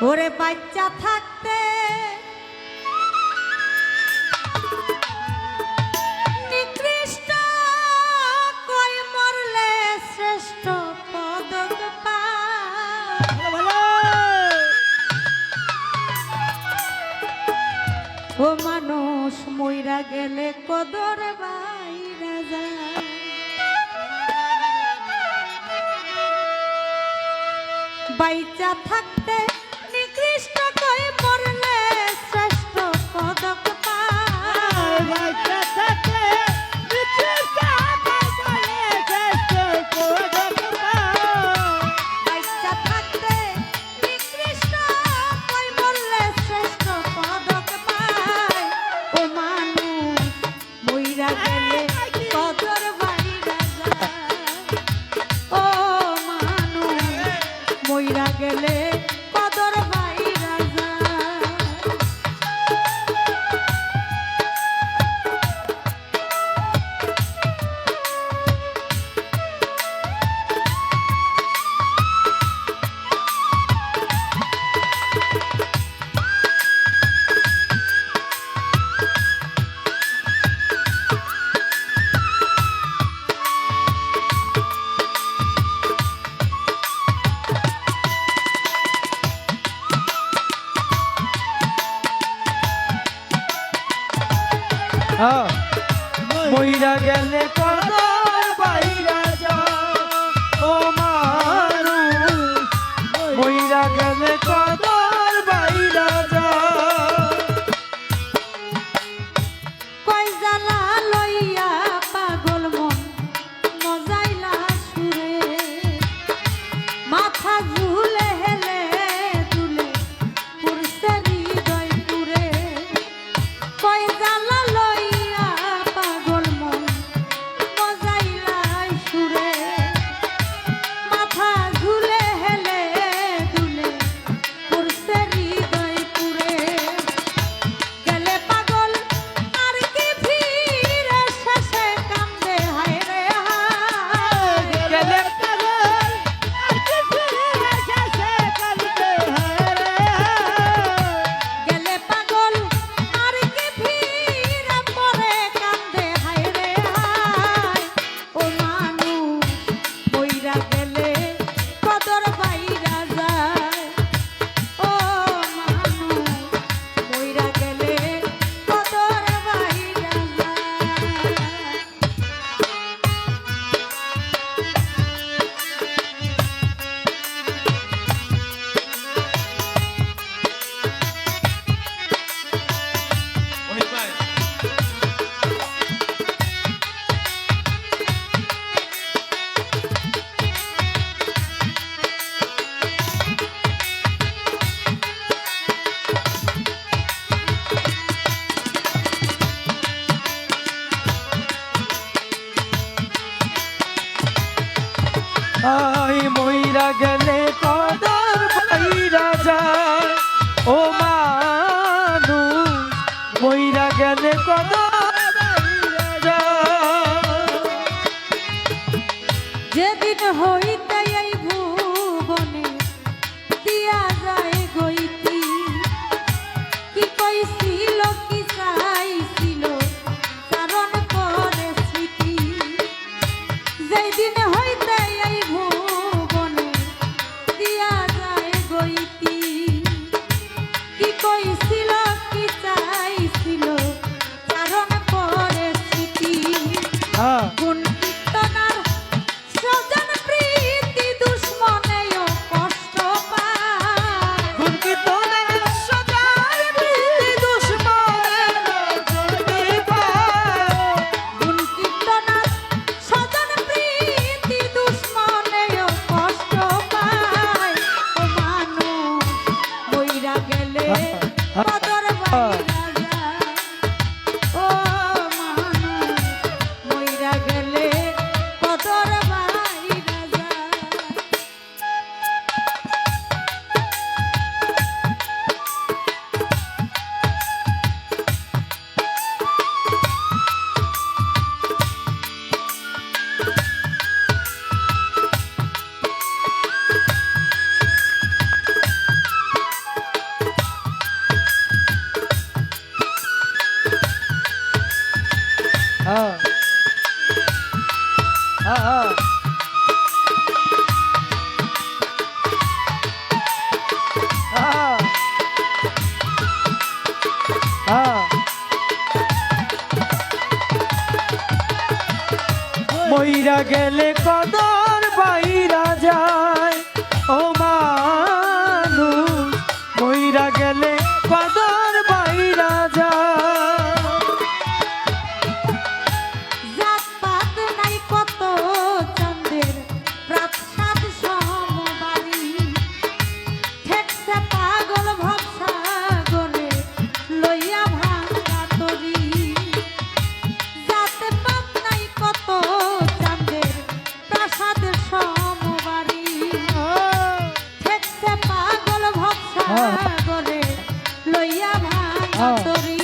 ওরে বাচ্চা থাকতে নিকৃষ্ট কই মরলে শ্রেষ্ঠ পদক পায়। ও মানুষ মইরা গেলে কদর বাইরা যায়। বাইচা থাকতে নিকৃষ্ট কই মরলে শ্রেষ্ঠ পদক পায়। বাইচা থাকতে নিকৃষ্ট কই মরলে শ্রেষ্ঠ পদক পায়। বাইচা থাকতে নিকৃষ্ট কই মরলে শ্রেষ্ঠ পদক পায়। ও মানুষ মইরা গেলে কদর বাইরা যায়। ও মানুষ মইরা গেলে কদর বাইরা যায়। মইরা গেলে কদর বাইরা যায়। ও মানুষ মইরা গেলে কদর বাইরা যায়। কই জ্বালা লইয়া পাগল মন মজাইলা সুরে। মাথা ঝুলে হেলে দুলে পুরছে হৃদয় পুরে। কই জ্বালা লইয়া পাগল মন মজাইলা সুরে। মাথা ঝুলে হেলে দুলে পুরছে হৃদয় পুরে। গেলে পাগল আর কি ফিরে শেষে কান্দে হায় রে হায়। গেলে পাগল আর কি ফিরে শেষে কান্দে হায় রে হায়। গেলে পাগল আর কি ফিরে পরে কান্দে হায় রে হায়। ও মানুষ মইরা গেলে কদর বাইরা যায়। ও মানুষ মইরা গেলে কদর বাইরা যায়। আই মইরা গেলে কদর বাইরা যায়। ও মানুষ মইরা গেলে কদর বাইরা যায়। যেদিন হইতে এই ভুবনে দিয়া যায় গইতি। কি কইছিল কি চাইছিল চারণ করে স্মৃতি। যেদিন হইতে এই ভুবনে দিয়া যায় গইতি। কি কইছিল কি চাইছিল চারণ করে স্মৃতি। হ্যাঁ গুণ কীর্তনার স্বজন প্রীতি দুশ্মনেও কষ্ট পায়। গুণ কীর্তনের সজার প্রীতি দুশ্মনের গতি পায়। গুণ কীর্তনার স্বজন প্রীতি দুশ্মনেও কষ্ট পায়। ও মানুষ মইরা গেলে কদর বাইরা যায়। ও মানুষ মইরা গেলে কদর বাইরা যায়। মইরা গেলে কদর বাইরা যায় ও মানুষ মইরা গেলে কদর বাইরা যায় জাত পাত নাই কত চাঁদের প্রাসাদ সমবাড়ি ঠেকছে পাগল ভবসাগরে লইয়া ভাঙা তরি জাত পাত নাই কত চাঁদের প্রাসাদ সমবাড়ি ঠেকছে পাগল ভবসাগরে লইয়া ভাঙা তরি